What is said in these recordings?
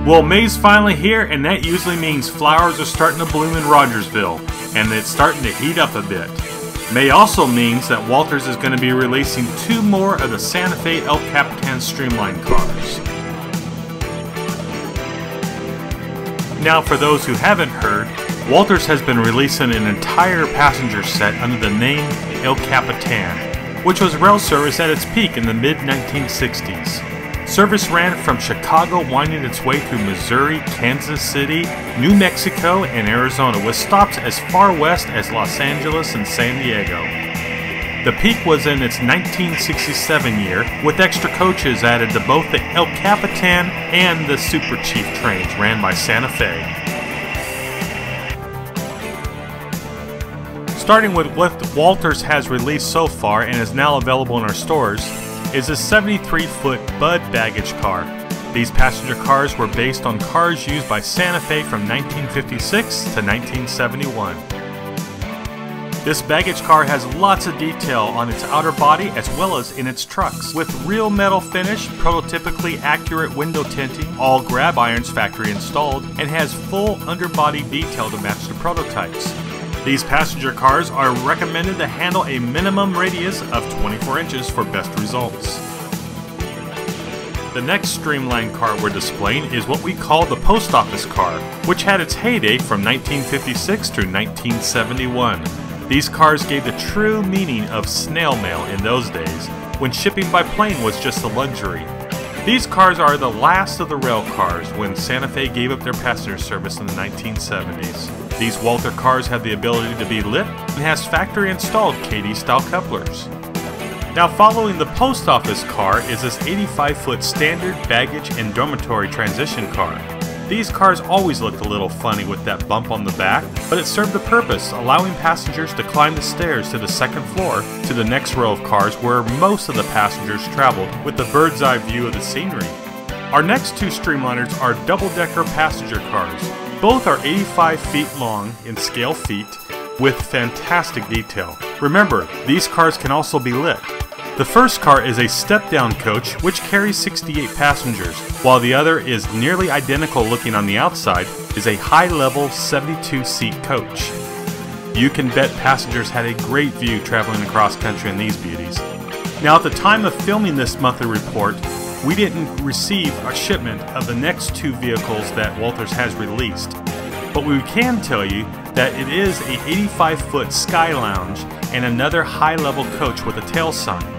Well, May's finally here, and that usually means flowers are starting to bloom in Rogersville, and it's starting to heat up a bit. May also means that Walters is going to be releasing 2 more of the Santa Fe El Capitan Streamline cars. Now, for those who haven't heard, Walters has been releasing an entire passenger set under the name El Capitan, which was rail service at its peak in the mid-1960s. Service ran from Chicago, winding its way through Missouri, Kansas City, New Mexico, and Arizona, with stops as far west as Los Angeles and San Diego. The peak was in its 1967 year, with extra coaches added to both the El Capitan and the Super Chief trains ran by Santa Fe. Starting with what Walters has released so far and is now available in our stores, is a 73-foot Bud baggage car. These passenger cars were based on cars used by Santa Fe from 1956 to 1971. This baggage car has lots of detail on its outer body as well as in its trucks, with real metal finish, prototypically accurate window tinting, all grab irons factory installed, and has full underbody detail to match the prototypes. These passenger cars are recommended to handle a minimum radius of 24 inches for best results. The next streamlined car we're displaying is what we call the post office car, which had its heyday from 1956 through 1971. These cars gave the true meaning of snail mail in those days, when shipping by plane was just a luxury. These cars are the last of the rail cars when Santa Fe gave up their passenger service in the 1970s. These Walter cars have the ability to be lit and has factory installed KD style couplers. Now, following the post office car is this 85-foot standard baggage and dormitory transition car. These cars always looked a little funny with that bump on the back, but it served a purpose, allowing passengers to climb the stairs to the second floor to the next row of cars where most of the passengers traveled with the bird's eye view of the scenery. Our next 2 streamliners are double-decker passenger cars. Both are 85 feet long in scale feet with fantastic detail. Remember, these cars can also be lit. The first car is a step-down coach which carries 68 passengers, while the other is nearly identical looking on the outside, is a high-level 72-seat coach. You can bet passengers had a great view traveling across country in these beauties. Now, at the time of filming this monthly report, we didn't receive a shipment of the next 2 vehicles that Walters has released, but we can tell you that it is a 85-foot Sky Lounge and another high-level coach with a tail sign.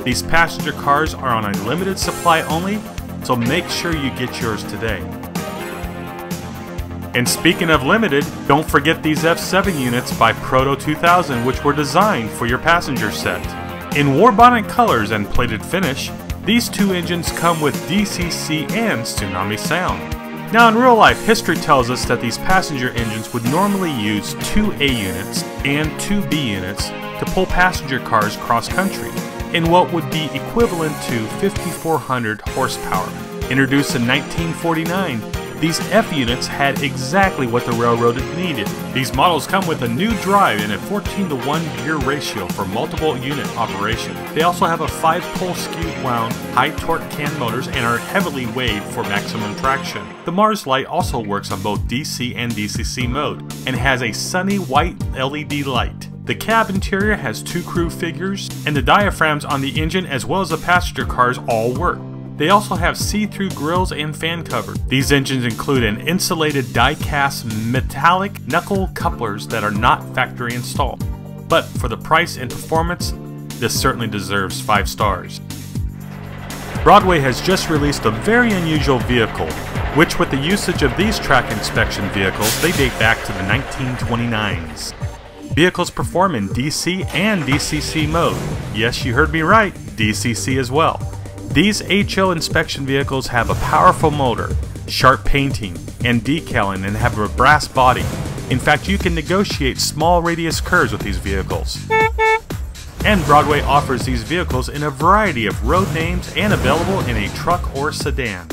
These passenger cars are on a limited supply only, so make sure you get yours today. And speaking of limited, don't forget these F7 units by Proto 2000, which were designed for your passenger set. In war bonnet colors and plated finish, these 2 engines come with DCC and Tsunami sound. Now, in real life, history tells us that these passenger engines would normally use 2 A units and 2 B units to pull passenger cars cross-country, in what would be equivalent to 5,400 horsepower. Introduced in 1949, these F units had exactly what the railroad needed. These models come with a new drive and a 14:1 gear ratio for multiple unit operation. They also have a 5-pole skewed wound, high torque can motors and are heavily weighed for maximum traction. The Mars light also works on both DC and DCC mode and has a sunny white LED light. The cab interior has 2 crew figures, and the diaphragms on the engine as well as the passenger cars all work. They also have see-through grills and fan covers. These engines include an insulated die-cast metallic knuckle couplers that are not factory installed. But for the price and performance, this certainly deserves 5 stars. Broadway has just released a very unusual vehicle, which with the usage of these track inspection vehicles, they date back to the 1929s. Vehicles perform in DC and DCC mode. Yes, you heard me right, DCC as well. These HO inspection vehicles have a powerful motor, sharp painting, and decaling, and have a brass body. In fact, you can negotiate small radius curves with these vehicles. And Broadway offers these vehicles in a variety of road names and available in a truck or sedan.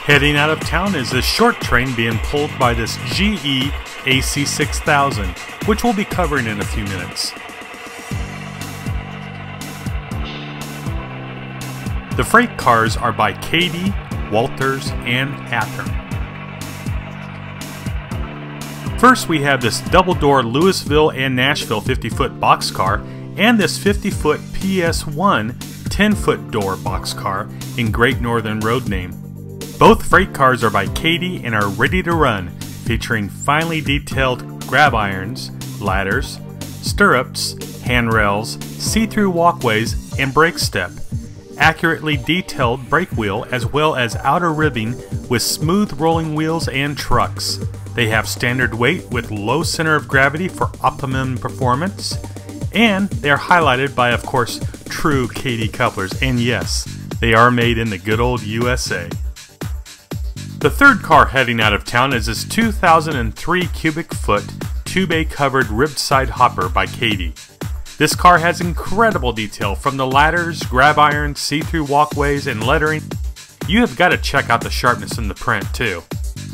Heading out of town is this short train being pulled by this GE AC6000, which we'll be covering in a few minutes. The freight cars are by Cady, Walters, and Athearn. First, we have this double-door Louisville and Nashville 50-foot boxcar and this 50-foot PS1 10-foot door boxcar in Great Northern road name. Both freight cars are by Cady and are ready to run, featuring finely detailed grab irons, ladders, stirrups, handrails, see-through walkways, and brake step. Accurately detailed brake wheel as well as outer ribbing with smooth rolling wheels and trucks. They have standard weight with low center of gravity for optimum performance, and they are highlighted by, of course, true Cady couplers, and yes, they are made in the good old USA. The third car heading out of town is this 2003 cubic foot 2-bay covered ribbed side hopper by Cady. This car has incredible detail from the ladders, grab irons, see-through walkways, and lettering. You have got to check out the sharpness in the print too.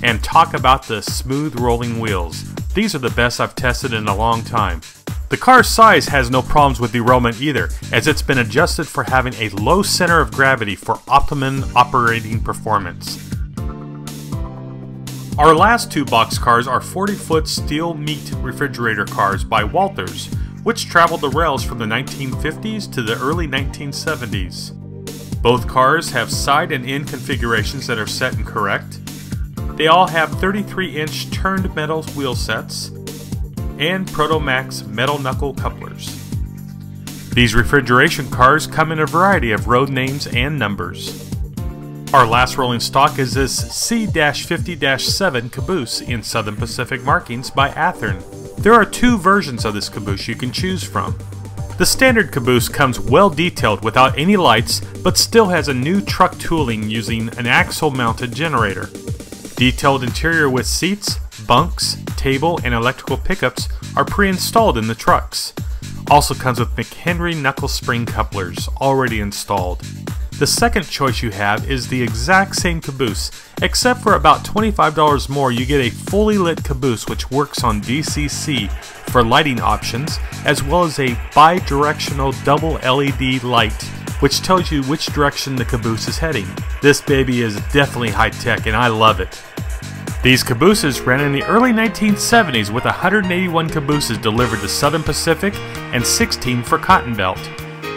And talk about the smooth rolling wheels. These are the best I've tested in a long time. The car's size has no problems with derailment either, as it's been adjusted for having a low center of gravity for optimum operating performance. Our last two boxcars are 40-foot steel meat refrigerator cars by Walters, which traveled the rails from the 1950s to the early 1970s. Both cars have side and end configurations that are set and correct. They all have 33-inch turned metal wheel sets and Protomax metal knuckle couplers. These refrigeration cars come in a variety of road names and numbers. Our last rolling stock is this C-50-7 caboose in Southern Pacific markings by Athearn. There are two versions of this caboose you can choose from. The standard caboose comes well detailed without any lights, but still has a new truck tooling using an axle mounted generator. Detailed interior with seats, bunks, table, and electrical pickups are pre-installed in the trucks. Also comes with McHenry knuckle spring couplers already installed. The second choice you have is the exact same caboose, except for about $25 more you get a fully lit caboose which works on DCC for lighting options, as well as a bi-directional double LED light which tells you which direction the caboose is heading. This baby is definitely high-tech and I love it. These cabooses ran in the early 1970s with 181 cabooses delivered to Southern Pacific and 16 for Cotton Belt.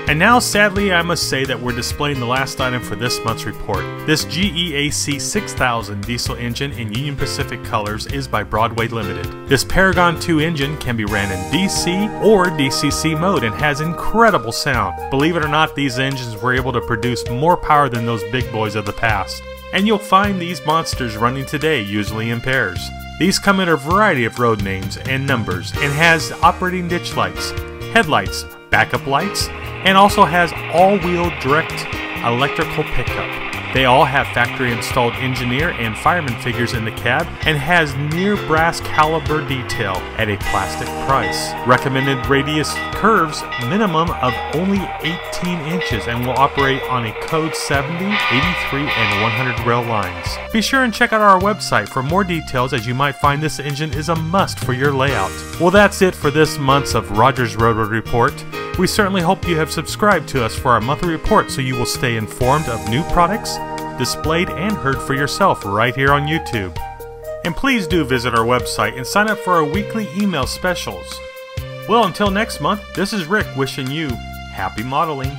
And now, sadly, I must say that we're displaying the last item for this month's report. This GE AC6000 diesel engine in Union Pacific colors is by Broadway Limited. This Paragon 2 engine can be ran in DC or DCC mode and has incredible sound. Believe it or not, these engines were able to produce more power than those big boys of the past. And you'll find these monsters running today, usually in pairs. These come in a variety of road names and numbers and has operating ditch lights, headlights, backup lights, and also has all-wheel direct electrical pickup. They all have factory-installed engineer and fireman figures in the cab and has near brass caliber detail at a plastic price. Recommended radius curves minimum of only 18 inches and will operate on a code 70, 83, and 100 rail lines. Be sure and check out our website for more details, as you might find this engine is a must for your layout. Well, that's it for this month's of Rogers Railroad Report. We certainly hope you have subscribed to us for our monthly report so you will stay informed of new products displayed and heard for yourself right here on YouTube. And please do visit our website and sign up for our weekly email specials. Well, until next month, this is Rick wishing you happy modeling.